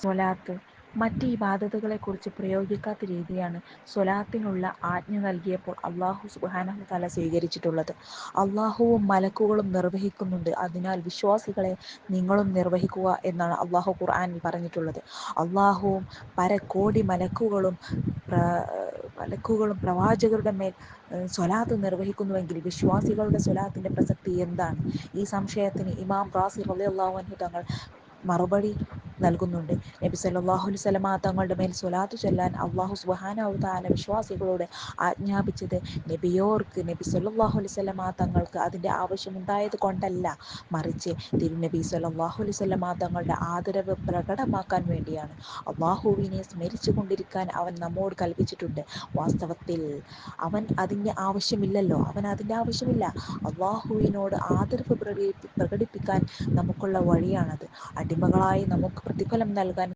സ്വലാത്ത് മറ്റ് ഇബാദത്തുകളെക്കുറിച്ച് പ്രയോഗിക്കാത്ത രീതിയാണ് സ്വലാത്തിനുള്ള ആജ്ഞ നൽകിയപ്പോൾ അള്ളാഹു സുബ്ഹാനഹു വ തആല സ്വീകരിച്ചിട്ടുള്ളത്. അള്ളാഹുവും മലക്കുകളും നിർവഹിക്കുന്നുണ്ട്, അതിനാൽ വിശ്വാസികളെ നിങ്ങളും നിർവഹിക്കുക എന്നാണ് അള്ളാഹു ഖുർആനിൽ പറഞ്ഞിട്ടുള്ളത്. അള്ളാഹുവും പരകോടി മലക്കുകളും പ്രവാചകരുടെ മേൽ സ്വലാത്ത് നിർവഹിക്കുന്നുവെങ്കിൽ വിശ്വാസികളുടെ സ്വലാത്തിൻ്റെ പ്രസക്തി എന്താണ്? ഈ സംശയത്തിന് ഇമാം റാസി റളിയല്ലാഹു അൻഹു തങ്ങൾ മറുപടി നൽകുന്നുണ്ട്. നബി സല്ലല്ലാഹു അലൈഹി വസല്ലമ തങ്ങളുടെ മേൽ സ്വലാത്തു ചൊല്ലാൻ അള്ളാഹു സുബ്ഹാനഹു വ തആല വിശ്വാസികളോട് ആജ്ഞാപിച്ചത് നബി സല്ലല്ലാഹു അലൈഹി വസല്ലമ തങ്ങൾക്ക് അതിൻ്റെ ആവശ്യമുണ്ടായത് കൊണ്ടല്ല, മറിച്ച് തിരുനബി സല്ലല്ലാഹു അലൈഹി വസല്ലമ തങ്ങളുടെ ആദരവ് പ്രകടമാക്കാൻ വേണ്ടിയാണ്. അള്ളാഹുവിനെ സ്മരിച്ചു കൊണ്ടിരിക്കാൻ അവൻ നമ്മോട് കൽപ്പിച്ചിട്ടുണ്ട്. വാസ്തവത്തിൽ അവൻ അതിൻ്റെ ആവശ്യമില്ലല്ലോ, അള്ളാഹുവിനോട് ആദരവ് പ്രകടിപ്പിക്കാൻ നമുക്കുള്ള വഴിയാണത്. അടിമകളായി നമുക്ക് പ്രതിഫലം നൽകാൻ